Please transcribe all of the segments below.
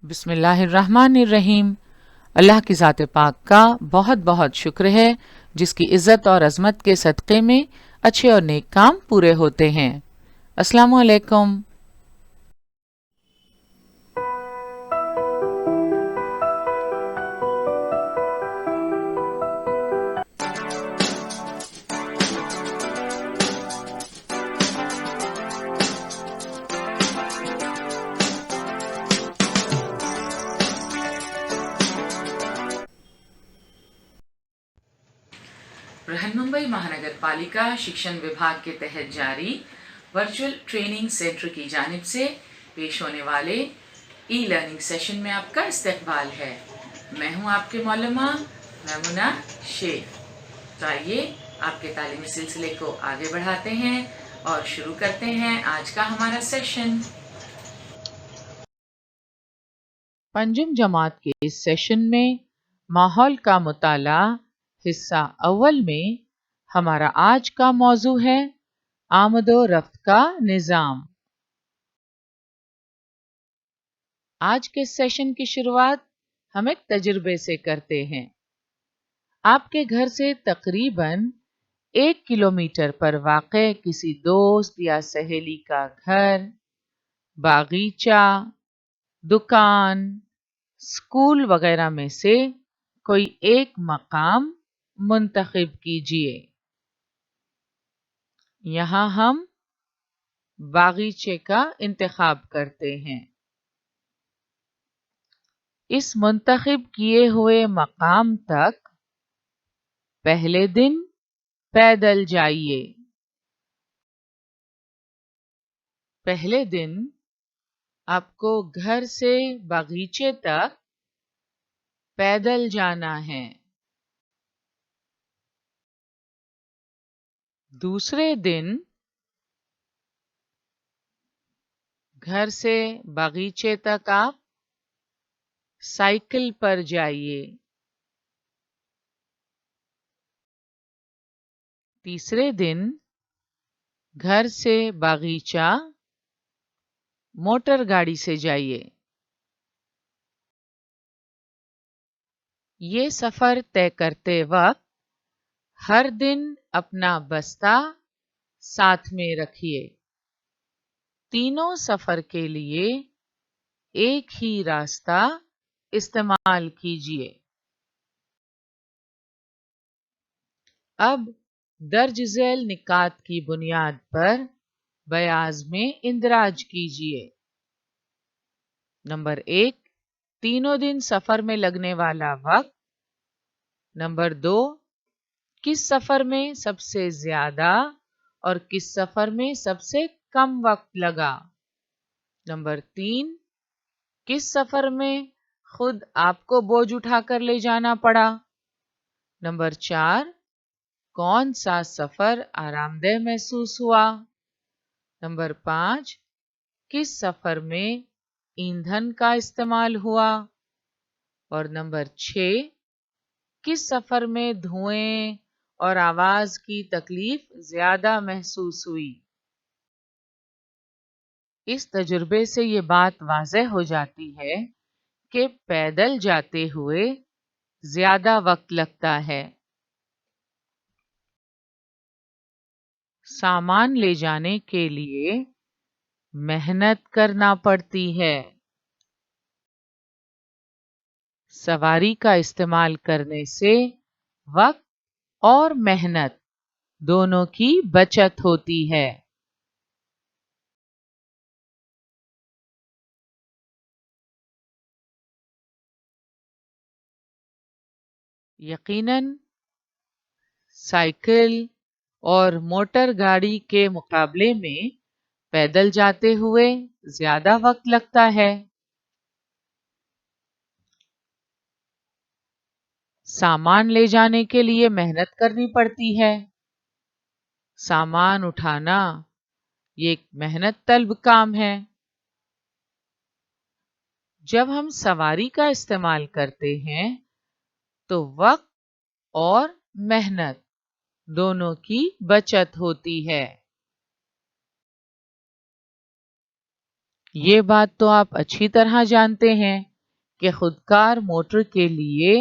बिस्मिल्लाहिर्रहमानिर्रहीम। अल्लाह की ज़ात पाक का बहुत बहुत शुक्र है जिसकी इज़्ज़त और अज़मत के सदक़े में अच्छे और नेक काम पूरे होते हैं। अस्सलामु अलैकुम। बृहन्मुंबई महानगर पालिका शिक्षण विभाग के तहत जारी वर्चुअल ट्रेनिंग सेंटर की जानिब से पेश होने वाले ई लर्निंग सेशन में आपका इस्तकबाल है। मैं हूं आपके मौलमा मैमुना शेख। तो आइए आपके तालीमी सिलसिले को आगे बढ़ाते हैं और शुरू करते हैं आज का हमारा सेशन। पंजुम जमात के इस सेशन में माहौल का मुताला हिस्सा अव्वल में हमारा आज का मौजू है आमदो रफ्त का निज़ाम। आज के सेशन की शुरुआत हम एक तजुर्बे से करते हैं। आपके घर से तकरीबन 1 किलोमीटर पर वाक़े किसी दोस्त या सहेली का घर, बागीचा, दुकान, स्कूल वगैरह में से कोई एक मकाम मुंतखब कीजिए। यहाँ हम बागीचे का इंतखाब करते हैं। इस मुंतखब किए हुए मकाम तक पहले दिन पैदल जाइए। पहले दिन आपको घर से बागीचे तक पैदल जाना है। दूसरे दिन घर से बागीचे तक आप साइकिल पर जाइए। तीसरे दिन घर से बागीचा मोटर गाड़ी से जाइए। ये सफर तय करते वक्त हर दिन अपना बस्ता साथ में रखिए। तीनों सफर के लिए एक ही रास्ता इस्तेमाल कीजिए। अब दर्ज झैल निकात की बुनियाद पर बयाज में इंदराज कीजिए। नंबर 1, तीनों दिन सफर में लगने वाला वक्त। नंबर 2, किस सफर में सबसे ज्यादा और किस सफर में सबसे कम वक्त लगा। नंबर 3, किस सफर में खुद आपको बोझ उठाकर ले जाना पड़ा। नंबर 4, कौन सा सफर आरामदेह महसूस हुआ। नंबर 5, किस सफर में ईंधन का इस्तेमाल हुआ। और नंबर 6, किस सफर में धुएं और आवाज की तकलीफ ज्यादा महसूस हुई। इस तजुर्बे से ये बात वाज़ेह हो जाती है कि पैदल जाते हुए ज्यादा वक्त लगता है। सामान ले जाने के लिए मेहनत करना पड़ती है। सवारी का इस्तेमाल करने से वक्त और मेहनत दोनों की बचत होती है। यकीनन साइकिल और मोटर गाड़ी के मुकाबले में पैदल जाते हुए ज्यादा वक्त लगता है। सामान ले जाने के लिए मेहनत करनी पड़ती है। सामान उठाना ये एक मेहनत तलब काम है। जब हम सवारी का इस्तेमाल करते हैं तो वक्त और मेहनत दोनों की बचत होती है। ये बात तो आप अच्छी तरह जानते हैं कि खुदकार मोटर के लिए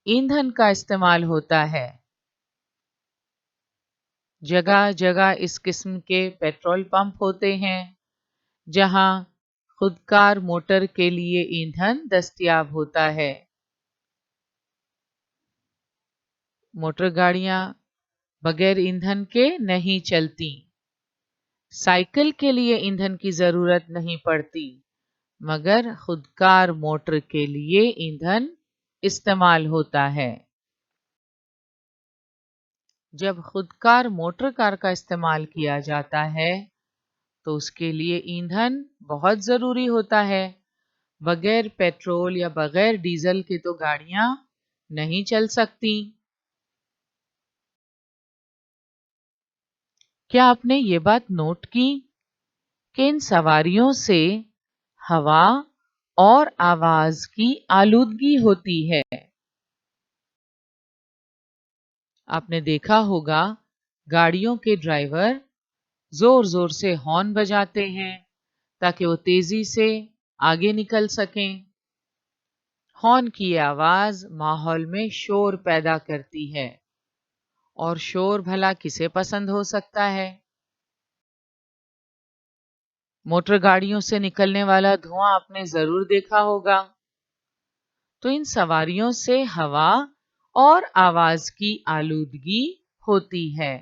ईंधन का इस्तेमाल होता है। जगह जगह इस किस्म के पेट्रोल पंप होते हैं जहां खुदकार मोटर के लिए ईंधन दस्तयाब होता है। मोटर गाड़ियां बगैर ईंधन के नहीं चलती। साइकिल के लिए ईंधन की जरूरत नहीं पड़ती, मगर खुदकार मोटर के लिए ईंधन इस्तेमाल होता है। जब खुदकार मोटर कार का इस्तेमाल किया जाता है तो उसके लिए ईंधन बहुत जरूरी होता है। बगैर पेट्रोल या बगैर डीजल के तो गाड़ियां नहीं चल सकती। क्या आपने ये बात नोट की कि इन सवारियों से हवा और आवाज की आलूदगी होती है? आपने देखा होगा गाड़ियों के ड्राइवर जोर जोर से हॉर्न बजाते हैं ताकि वो तेजी से आगे निकल सकें। हॉर्न की आवाज माहौल में शोर पैदा करती है, और शोर भला किसे पसंद हो सकता है। मोटर गाड़ियों से निकलने वाला धुआं आपने जरूर देखा होगा। तो इन सवारियों से हवा और आवाज की आलूदगी होती है।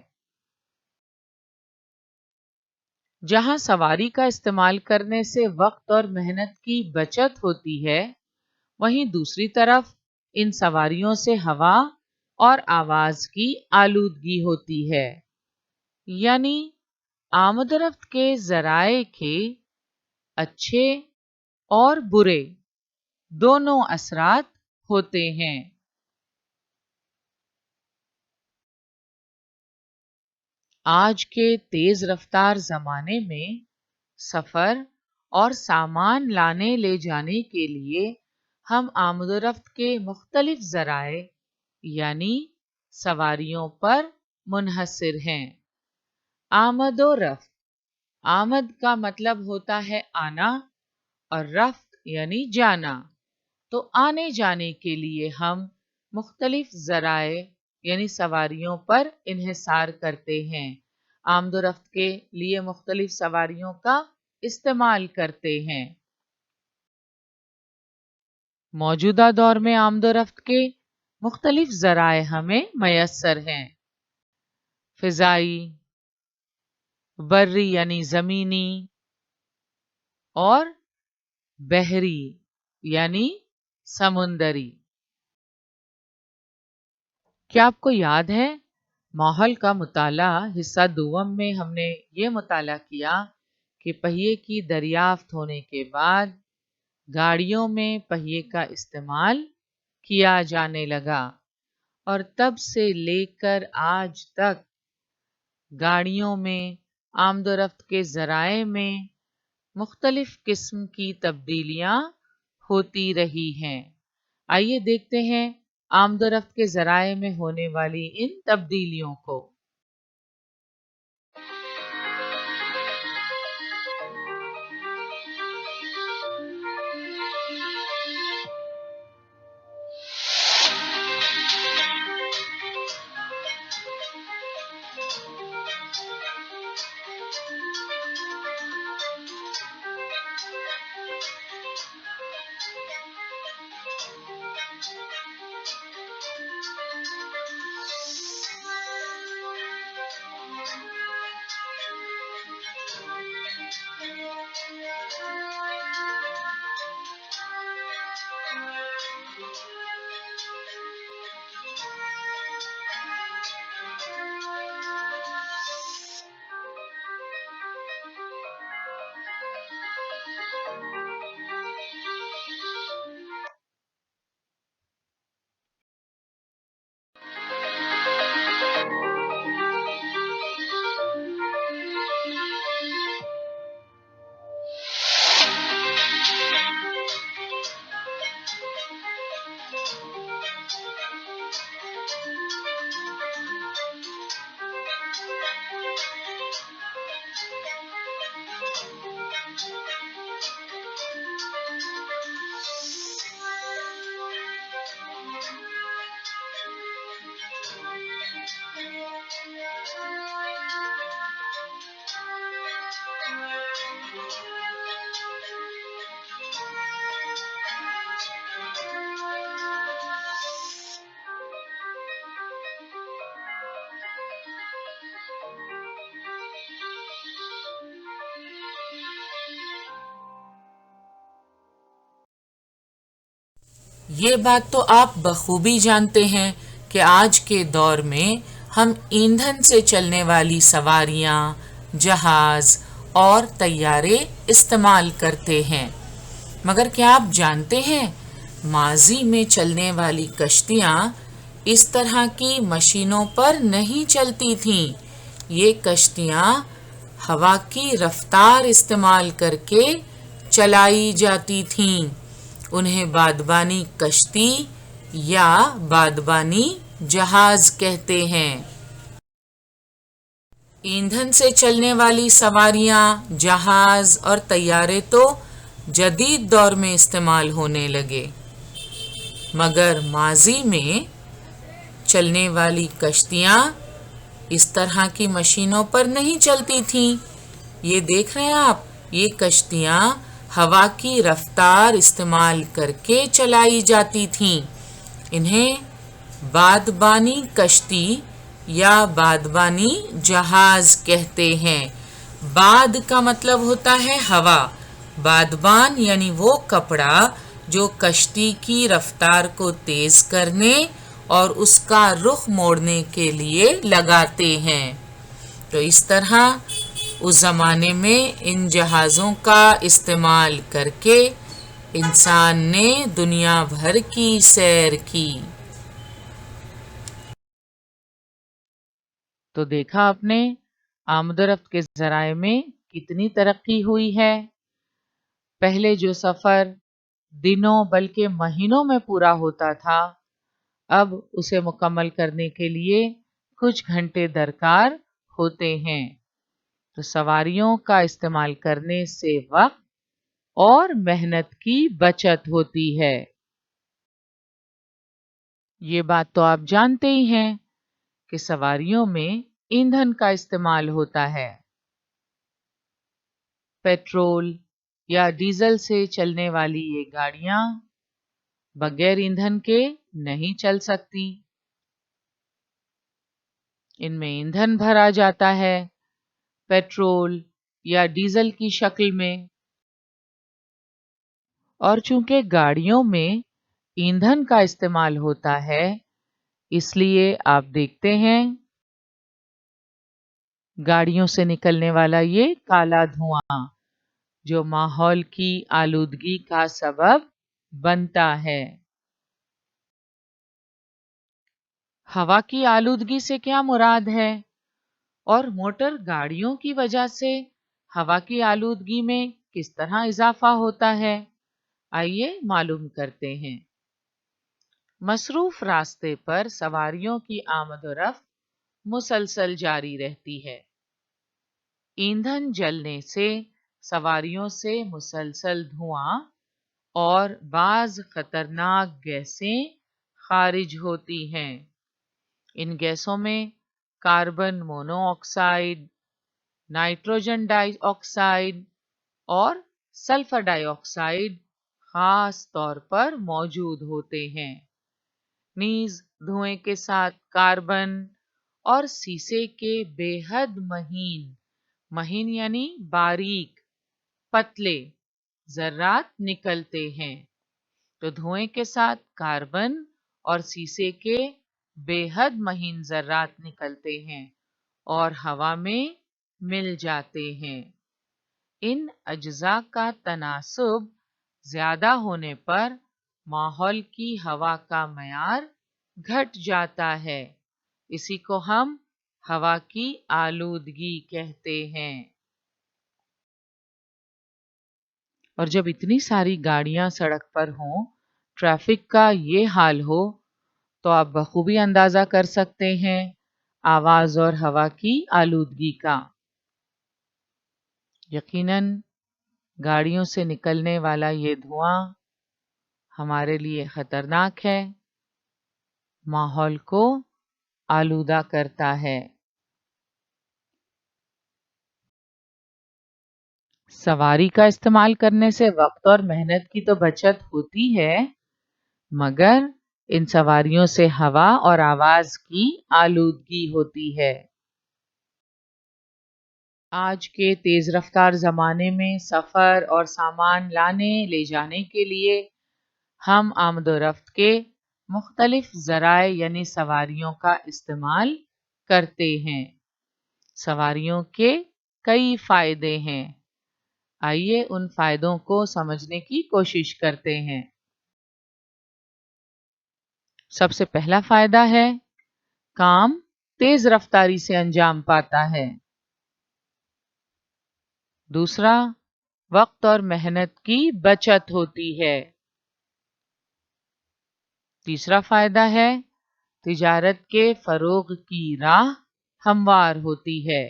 जहां सवारी का इस्तेमाल करने से वक्त और मेहनत की बचत होती है, वहीं दूसरी तरफ इन सवारियों से हवा और आवाज की आलूदगी होती है। यानी आमदरफ्त के जराए के अच्छे और बुरे दोनों असरात होते हैं। आज के तेज रफ्तार जमाने में सफर और सामान लाने ले जाने के लिए हम आमदरफ्त के मुख्तलिफ जराए यानी सवारियों पर मुनहसिर हैं। आमदो रफ्त, आमद का मतलब होता है आना और रफ्त यानी जाना। तो आने जाने के लिए हम मुख्तलिफ जराए यानी सवारियों पर इन्हिसार करते हैं। आमदोरफ्त के लिए मुख्तलिफ सवारियों का इस्तेमाल करते हैं। मौजूदा दौर में आमदोरफ्त के मुख्तलिफ जराए हमें मयस्सर हैं। फिजाई, बर्री यानी जमीनी, और बहरी यानी समुंदरी। क्या आपको याद है माहौल का मुताला हिस्सा दुवम में हमने ये मुताला किया कि पहिए की दरियाफ्त होने के बाद गाड़ियों में पहिए का इस्तेमाल किया जाने लगा, और तब से लेकर आज तक गाड़ियों में आमदोरफ्त के जराए में मुख्तलिफ किस्म की तब्दीलियां होती रही हैं। आइए देखते हैं आमदोरफ्त के जराए में होने वाली इन तब्दीलियों को। یہ بات تو آپ بخوبی جانتے ہیں کہ آج کے دور میں ہم ایندھن سے چلنے والی سواریاں، جہاز اور طیارے استعمال کرتے ہیں، مگر کیا آپ جانتے ہیں ماضی میں چلنے والی کشتیاں اس طرح کی مشینوں پر نہیں چلتی تھیں۔ یہ کشتیاں ہوا کی رفتار استعمال کر کے چلائی جاتی تھیں۔ انہیں بادبانی کشتی یا بادبانی جہاز کہتے ہیں۔ ایندھن سے چلنے والی سواریاں، جہاز اور طیارے تو جدید دور میں استعمال ہونے لگے، مگر ماضی میں چلنے والی کشتیاں اس طرح کی مشینوں پر نہیں چلتی تھیں۔ یہ دیکھ رہے ہیں آپ، یہ کشتیاں ہوا کی رفتار استعمال کر کے چلائی جاتی تھیں۔ انہیں بادبانی کشتی یا بادبانی جہاز کہتے ہیں۔ باد کا مطلب ہوتا ہے ہوا، بادبان یعنی وہ کپڑا جو کشتی کی رفتار کو تیز کرنے اور اس کا رخ موڑنے کے لیے لگاتے ہیں۔ تو اس طرح اس زمانے میں ان جہازوں کا استعمال کر کے انسان نے دنیا بھر کی سیر کی۔ تو دیکھا آپ نے آمد و رفت کے ذرائع میں کتنی ترقی ہوئی ہے۔ پہلے جو سفر دنوں بلکہ مہینوں میں پورا ہوتا تھا، اب اسے مکمل کرنے کے لیے کچھ گھنٹے درکار ہوتے ہیں۔ تو سواریوں کا استعمال کرنے سے وقت اور محنت کی بچت ہوتی ہے۔ یہ بات تو آپ جانتے ہی ہیں کہ سواریوں میں ایندھن کا استعمال ہوتا ہے۔ پیٹرول یا ڈیزل سے چلنے والی یہ گاڑیاں بغیر ایندھن کے نہیں چل سکتی۔ ان میں ایندھن بھرا جاتا ہے پیٹرول یا ڈیزل کی شکل میں، اور چونکہ گاڑیوں میں ایندھن کا استعمال ہوتا ہے، اس لیے آپ دیکھتے ہیں گاڑیوں سے نکلنے والا یہ کالا دھواں جو ماحول کی آلودگی کا سبب بنتا ہے۔ ہوا کی آلودگی سے کیا مراد ہے اور موٹر گاڑیوں کی وجہ سے ہوا کی آلودگی میں کس طرح اضافہ ہوتا ہے، آئیے معلوم کرتے ہیں۔ مصروف راستے پر سواریوں کی آمد و رفت مسلسل جاری رہتی ہے۔ ایندھن جلنے سے سواریوں سے مسلسل دھواں اور بعض خطرناک گیسیں خارج ہوتی ہیں۔ ان گیسوں میں کاربن مونو آکسائڈ، نائٹروجن ڈائی آکسائڈ اور سلفر ڈائی آکسائڈ خاص طور پر موجود ہوتے ہیں۔ نیز دھوئیں کے ساتھ کاربن اور سیسے کے بے حد مہین یعنی باریک پتلے ذرات نکلتے ہیں۔ تو دھوئیں کے ساتھ کاربن اور سیسے کے بے حد مہین ذرات نکلتے ہیں اور ہوا میں مل جاتے ہیں۔ ان اجزاء کا تناسب زیادہ ہونے پر ماحول کی ہوا کا معیار گھٹ جاتا ہے، اسی کو ہم ہوا کی آلودگی کہتے ہیں۔ اور جب اتنی ساری گاڑیاں سڑک پر ہوں، ٹریفک کا یہ حال ہو، تو آپ بخوبی اندازہ کر سکتے ہیں آواز اور ہوا کی آلودگی کا۔ یقیناً گاڑیوں سے نکلنے والا یہ دھواں ہمارے لیے خطرناک ہے، ماحول کو آلودہ کرتا ہے۔ سواری کا استعمال کرنے سے وقت اور محنت کی تو بچت ہوتی ہے، مگر ان سواریوں سے ہوا اور آواز کی آلودگی ہوتی ہے۔ آج کے تیز رفتار زمانے میں سفر اور سامان لانے لے جانے کے لیے हम आमद و रफ्त के मुख्तलिफ ज़राए यानी सवारियों का इस्तेमाल करते हैं। सवारियों के कई फायदे हैं। आइए उन फायदों को समझने की कोशिश करते हैं। सबसे पहला फायदा है काम तेज रफ्तारी से अंजाम पाता है। दूसरा, वक्त और मेहनत की बचत होती है। तीसरा फायदा है तिजारत के फरोग की राह हमवार होती है।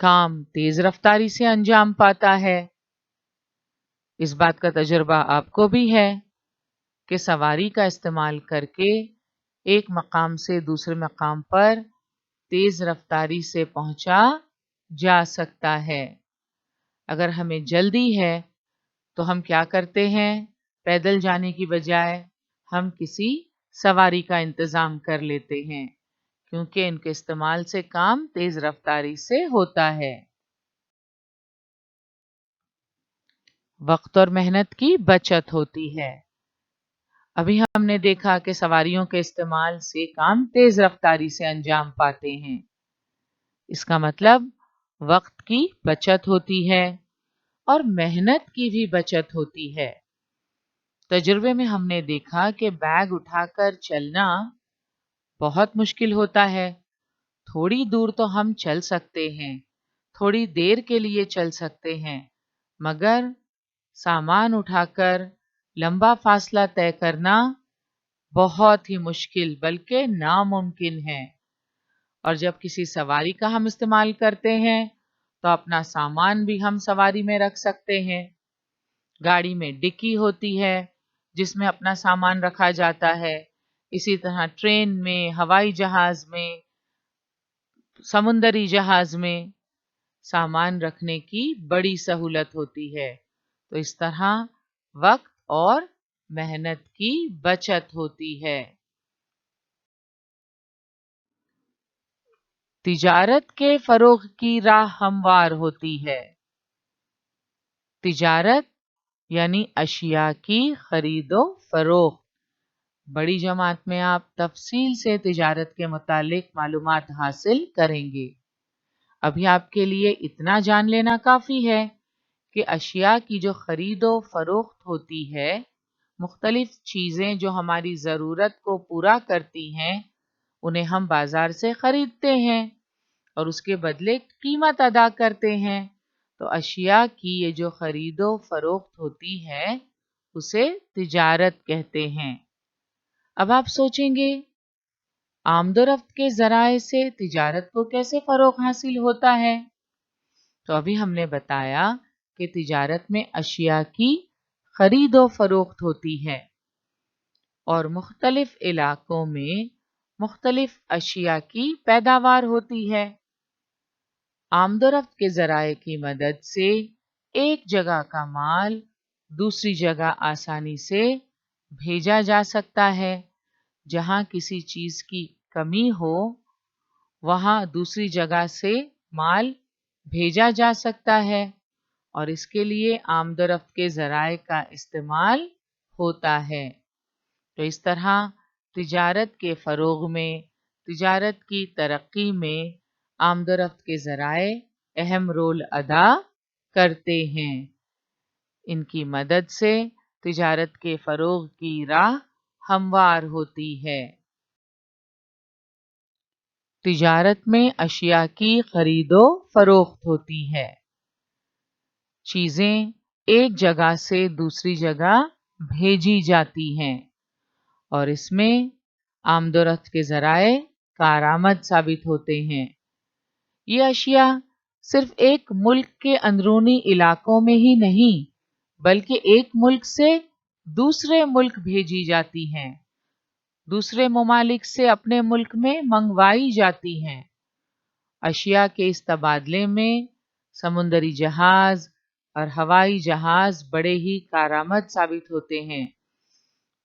काम तेज रफ्तारी से अंजाम पाता है। इस बात का तजुर्बा आपको भी है कि सवारी का इस्तेमाल करके एक मकाम से दूसरे मकाम पर तेज रफ्तारी से पहुंचा जा सकता है। अगर हमें जल्दी है तो हम क्या करते हैं, पैदल जाने की बजाय हम किसी सवारी का इंतजाम कर लेते हैं, क्योंकि इनके इस्तेमाल से काम तेज रफ्तारी से होता है। वक्त और मेहनत की बचत होती है। अभी हमने देखा कि सवारियों के इस्तेमाल से काम तेज रफ्तारी से अंजाम पाते हैं। इसका मतलब वक्त की बचत होती है और मेहनत की भी बचत होती है। तजुर्बे में हमने देखा कि बैग उठाकर चलना बहुत मुश्किल होता है। थोड़ी दूर तो हम चल सकते हैं, थोड़ी देर के लिए चल सकते हैं, मगर सामान उठाकर लंबा फासला तय करना बहुत ही मुश्किल बल्कि नामुमकिन है। और जब किसी सवारी का हम इस्तेमाल करते हैं तो अपना सामान भी हम सवारी में रख सकते हैं। गाड़ी में डिक्की होती है जिसमें अपना सामान रखा जाता है। इसी तरह ट्रेन में, हवाई जहाज में, समुंदरी जहाज में सामान रखने की बड़ी सहूलत होती है। तो इस तरह वक्त और मेहनत की बचत होती है। तिजारत के फरोग की राह हमवार होती है। तिजारत यानी अशिया की खरीदो फरोख्त। बड़ी जमात में आप तफसील से तिजारत के मुतालिक मालूमात हासिल करेंगे। अभी आपके लिए इतना जान लेना काफ़ी है कि अशिया की जो खरीदो फरोख्त होती है, मुख्तलिफ चीज़ें जो हमारी ज़रूरत को पूरा करती हैं, उन्हें हम बाज़ार से ख़रीदते हैं और उसके बदले कीमत अदा करते हैं। तो अशिया की ये जो खरीदो फरोख्त होती है, उसे तिजारत कहते हैं। अब आप सोचेंगे, आमदोरफ्त के जराए से तिजारत को कैसे फरोग हासिल होता है? तो अभी हमने बताया कि तिजारत में अशिया की खरीदो फरोख्त होती है और मुख्तलिफ इलाकों में मुख्तलिफ अशिया की पैदावार होती है। आमदोरफ्त के जराए की मदद से एक जगह का माल दूसरी जगह आसानी से भेजा जा सकता है। जहां किसी चीज की कमी हो, वहां दूसरी जगह से माल भेजा जा सकता है और इसके लिए आमदोरफ्त के जराए का इस्तेमाल होता है। तो इस तरह तिजारत के फरोग में, तिजारत की तरक्की में आमदोरफ्त के जराए अहम रोल अदा करते हैं। इनकी मदद से तिजारत के फरोग की राह हमवार होती है। तिजारत में अशिया की खरीदो फरोख्त होती है। चीजें एक जगह से दूसरी जगह भेजी जाती हैं और इसमें आमदोरफ्त के जराए कारआमद साबित होते हैं। ये अशिया सिर्फ एक मुल्क के अंदरूनी इलाकों में ही नहीं, बल्कि एक मुल्क से दूसरे मुल्क भेजी जाती हैं, दूसरे ममालिक से अपने मुल्क में मंगवाई जाती हैं। अशिया के इस तबादले में समुंदरी जहाज और हवाई जहाज बड़े ही कारआमद साबित होते हैं।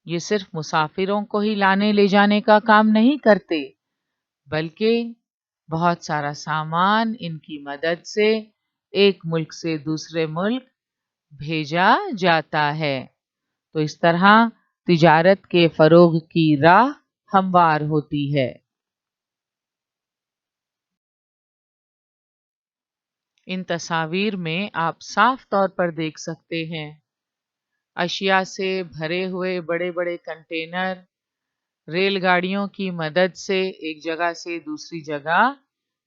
ये सिर्फ मुसाफिरों को ही लाने ले जाने का काम नहीं करते, बल्कि बहुत सारा सामान इनकी मदद से एक मुल्क से दूसरे मुल्क भेजा जाता है। तो इस तरह तिजारत के फरोग की राह हमवार होती है। इन तस्वीर में आप साफ तौर पर देख सकते हैं अशिया से भरे हुए बड़े बड़े कंटेनर रेलगाड़ियों की मदद से एक जगह से दूसरी जगह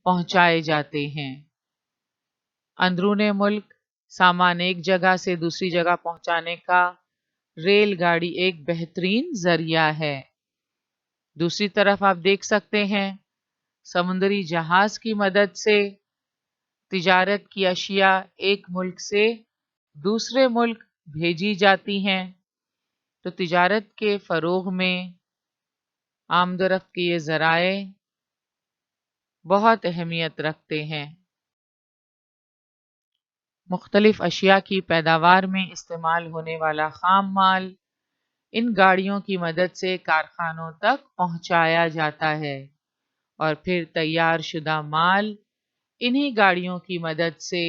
पहुंचाए जाते हैं। अंदरूने मुल्क सामान एक जगह से दूसरी जगह पहुंचाने का रेलगाड़ी एक बेहतरीन जरिया है। दूसरी तरफ आप देख सकते हैं समुद्री जहाज की मदद से तिजारत की अशिया एक मुल्क से दूसरे मुल्क भेजी जाती हैं। तो तिजारत के फरोग में आमदरफ्त के ये जराए बहुत अहमियत रखते हैं। मुख्तलिफ अशिया की पैदावार में इस्तेमाल होने वाला खाम माल इन गाड़ियों की मदद से कारखानों तक पहुंचाया जाता है और फिर तैयार शुदा माल इन्हीं गाड़ियों की मदद से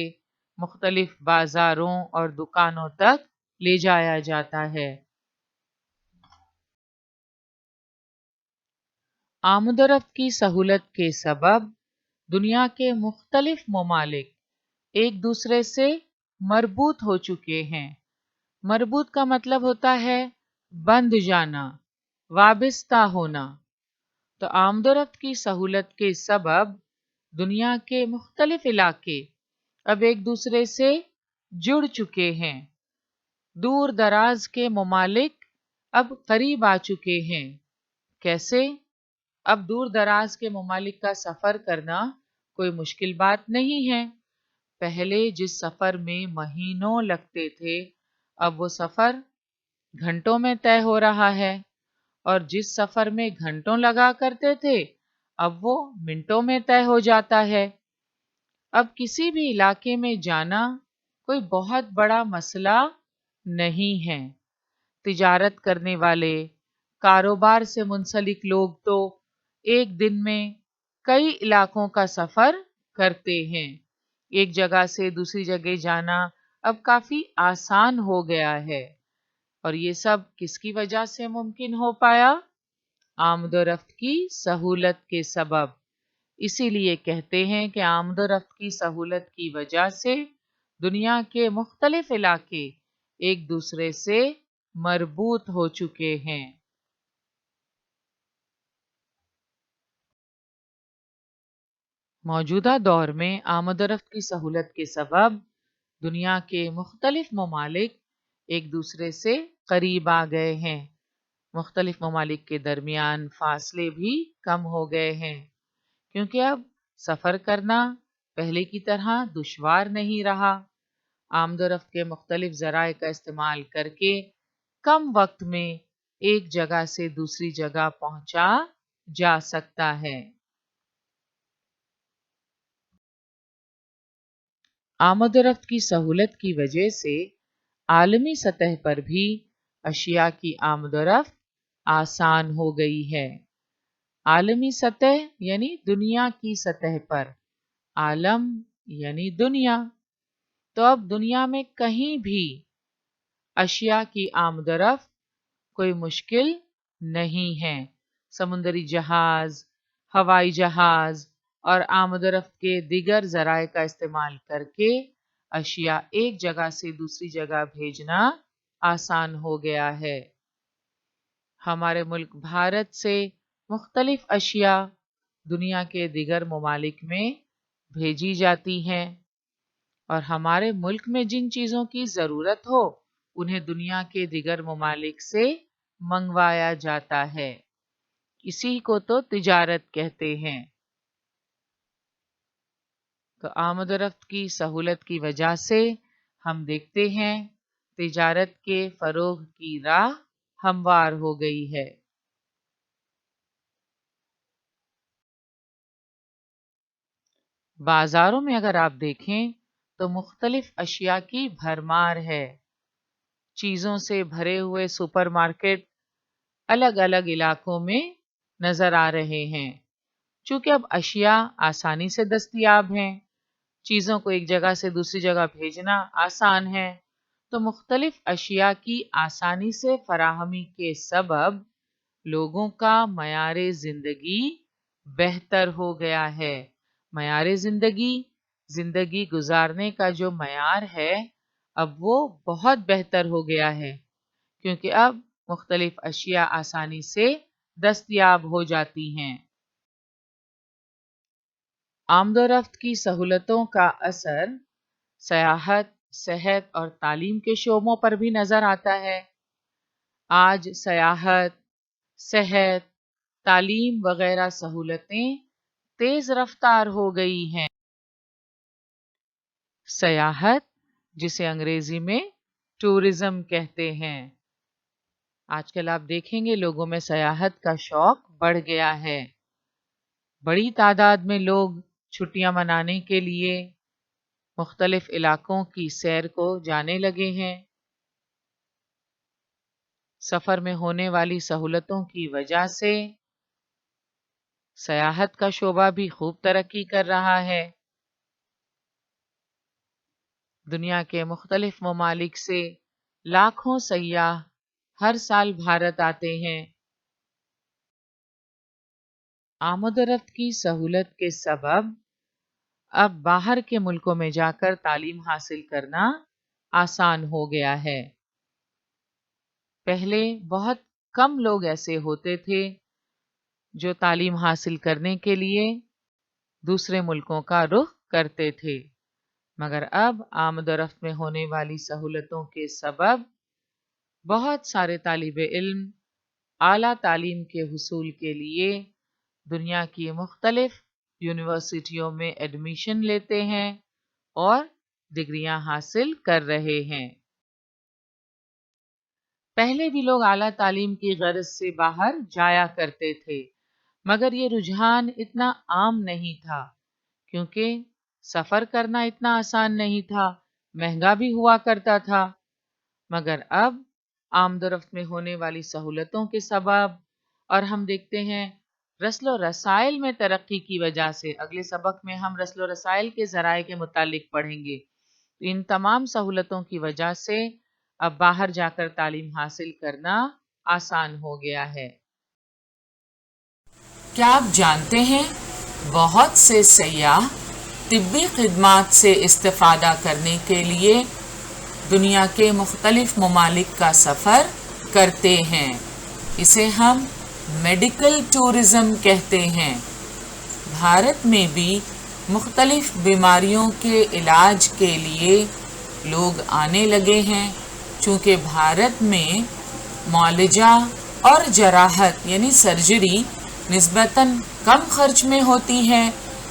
मुख्तलिफ बाजारों और दुकानों तक ले जाया जाता है। आमदरफ्त की सहूलत के सबब दुनिया के मुख्तलिफ ममालिक एक दूसरे से मरबूत हो चुके हैं। मरबूत का मतलब होता है बंध जाना, वाबिस्ता होना। तो आमदरफ्त की सहूलत के सबब दुनिया के मुख्तलिफ इलाके अब एक दूसरे से जुड़ चुके हैं। दूर दराज के ममालिक अब करीब आ चुके हैं। कैसे? अब दूर दराज के ममालिक का सफर करना कोई मुश्किल बात नहीं है। पहले जिस सफर में महीनों लगते थे अब वो सफर घंटों में तय हो रहा है और जिस सफर में घंटों लगा करते थे अब वो मिनटों में तय हो जाता है। अब किसी भी इलाके में जाना कोई बहुत बड़ा मसला नहीं है। तिजारत करने वाले कारोबार से मुंसलिक लोग तो एक दिन में कई इलाकों का सफर करते हैं। एक जगह से दूसरी जगह जाना अब काफी आसान हो गया है और ये सब किसकी वजह से मुमकिन हो पाया? आमदोरफ्त की सहूलत के सबब। इसीलिए कहते हैं कि आमदोरफ्त की सहूलत की वजह से दुनिया के मुख्तलिफ इलाके एक दूसरे से मरबूत हो चुके हैं। मौजूदा दौर में आमदरफ्त की सहूलत के सबब दुनिया के मुख्तलिफ ममालिक एक दूसरे से करीब आ गए हैं। मुख्तलिफ ममालिक के दरमियान फासले भी कम हो गए हैं क्योंकि अब सफ़र करना पहले की तरह दुश्वार नहीं रहा। आमदरफ्त के मुख्तलिफ ज़राए का इस्तेमाल करके कम वक्त में एक जगह से दूसरी जगह पहुंचा जा सकता है। आमदरफ्त की सहूलत की वजह से आलमी सतह पर भी अशिया की आमदरफ्त आसान हो गई है। आलमी सतह यानी दुनिया की सतह पर, आलम यानी दुनिया। तो अब दुनिया में कहीं भी अशिया की आमदरफ्त कोई मुश्किल नहीं है। समुद्री जहाज, हवाई जहाज और आमदरफ्त के दिगर जराए का इस्तेमाल करके अशिया एक जगह से दूसरी जगह भेजना आसान हो गया है। हमारे मुल्क भारत से मुख्तलिफ अशिया दुनिया के दिगर ममालिक में भेजी जाती हैं और हमारे मुल्क में जिन चीज़ों की ज़रूरत हो उन्हें दुनिया के दिगर ममालिक से मंगवाया जाता है। इसी को तो तिजारत कहते हैं। तो आमदरफ्त की सहूलत की वजह से हम देखते हैं तिजारत के फरोग की राह हमवार हो गई है। बाजारों में अगर आप देखें तो मुख्तलिफ अशिया की भरमार है। चीज़ों से भरे हुए सुपरमार्केट अलग अलग इलाकों में नजर आ रहे हैं। चूंकि अब अशिया आसानी से दस्तयाब हैं, चीज़ों को एक जगह से दूसरी जगह भेजना आसान है, تو مختلف اشیاء کی آسانی سے فراہمی کے سبب لوگوں کا معیار زندگی بہتر ہو گیا ہے۔ معیار زندگی گزارنے کا جو معیار ہے اب وہ بہت بہتر ہو گیا ہے، کیونکہ اب مختلف اشیاء آسانی سے دستیاب ہو جاتی ہیں۔ آمد و رفت کی سہولتوں کا اثر سیاحت، صحت اور تعلیم کے شعبوں پر بھی نظر آتا ہے۔ آج سیاحت، صحت، تعلیم وغیرہ سہولتیں تیز رفتار ہو گئی ہیں۔ سیاحت، جسے انگریزی میں ٹورزم کہتے ہیں، آج کل آپ دیکھیں گے لوگوں میں سیاحت کا شوق بڑھ گیا ہے۔ بڑی تعداد میں لوگ چھٹیاں منانے کے لیے مختلف علاقوں کی سیر کو جانے لگے ہیں۔ سفر میں ہونے والی سہولتوں کی وجہ سے سیاحت کا شعبہ بھی خوب ترقی کر رہا ہے۔ دنیا کے مختلف ممالک سے لاکھوں سیاح ہر سال بھارت آتے ہیں۔ آمد و رفت کی سہولت کے سبب اب باہر کے ملکوں میں جا کر تعلیم حاصل کرنا آسان ہو گیا ہے۔ پہلے بہت کم لوگ ایسے ہوتے تھے جو تعلیم حاصل کرنے کے لیے دوسرے ملکوں کا رخ کرتے تھے، مگر اب آمد و رفت میں ہونے والی سہولتوں کے سبب بہت سارے طالب علم اعلیٰ تعلیم کے حصول کے لیے دنیا کی مختلف یونیورسٹیوں میں ایڈمیشن لیتے ہیں اور ڈگریاں حاصل کر رہے ہیں۔ پہلے بھی لوگ اعلیٰ تعلیم کی غرض سے باہر جایا کرتے تھے، مگر یہ رجحان اتنا عام نہیں تھا، کیونکہ سفر کرنا اتنا آسان نہیں تھا، مہنگا بھی ہوا کرتا تھا۔ مگر اب آمد و رفت میں ہونے والی سہولتوں کے سبب اور ہم دیکھتے ہیں رسل و رسائل میں ترقی کی وجہ سے، اگلے سبق میں ہم رسل و رسائل کے ذرائع کے متعلق پڑھیں گے، ان تمام سہولتوں کی وجہ سے اب باہر جا کر تعلیم حاصل کرنا آسان ہو گیا ہے۔ کیا آپ جانتے ہیں بہت سے سیاح طبی خدمات سے استفادہ کرنے کے لیے دنیا کے مختلف ممالک کا سفر کرتے ہیں؟ اسے ہم میڈیکل ٹورزم کہتے ہیں۔ بھارت میں بھی مختلف بیماریوں کے علاج کے لیے لوگ آنے لگے ہیں، چونکہ بھارت میں معالجہ اور جراحت یعنی سرجری نسبتاً کم خرچ میں ہوتی ہے،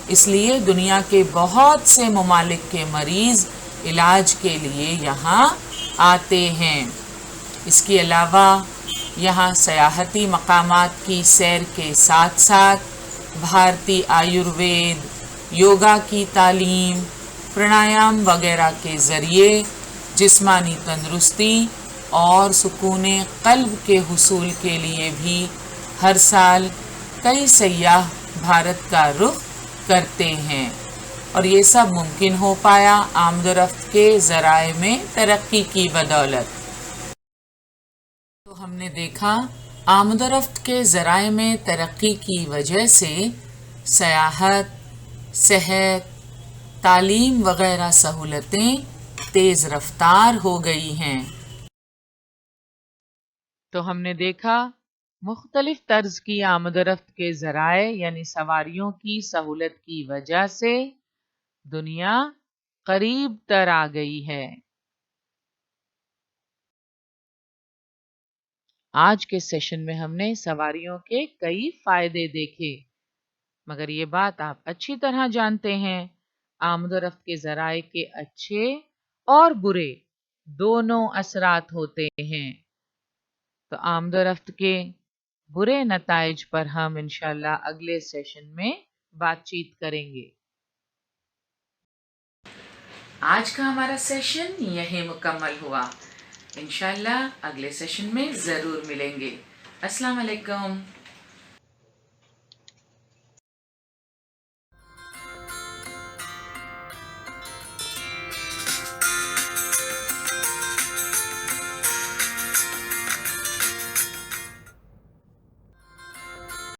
اس لیے دنیا کے بہت سے ممالک کے مریض علاج کے لیے یہاں آتے ہیں۔ اس کے علاوہ یہاں سیاحتی مقامات کی سیر کے ساتھ ساتھ بھارتی آیوروید، یوگا کی تعلیم، پرانایام وغیرہ کے ذریعے جسمانی تندرستی اور سکون قلب کے حصول کے لیے بھی ہر سال کئی سیاح بھارت کا رخ کرتے ہیں، اور یہ سب ممکن ہو پایا آمد و رفت کے ذرائع میں ترقی کی بدولت۔ تو ہم نے دیکھا آمد و رفت کے ذرائع میں ترقی کی وجہ سے سیاحت، صحت، تعلیم وغیرہ سہولتیں تیز رفتار ہو گئی ہیں۔ تو ہم نے دیکھا مختلف طرز کی آمد و رفت کے ذرائع یعنی سواریوں کی سہولت کی وجہ سے دنیا قریب تر آ گئی ہے۔ آج کے سیشن میں ہم نے سواریوں کے کئی فائدے دیکھے، مگر یہ بات آپ اچھی طرح جانتے ہیں آمد و رفت کے ذرائع کے اچھے اور برے دونوں اثرات ہوتے ہیں۔ تو آمد و رفت کے برے نتائج پر ہم انشاءاللہ اگلے سیشن میں بات چیت کریں گے۔ آج کا ہمارا سیشن یہیں مکمل ہوا، انشاءاللہ اگلے سیشن میں ضرور ملیں گے۔ السلام علیکم۔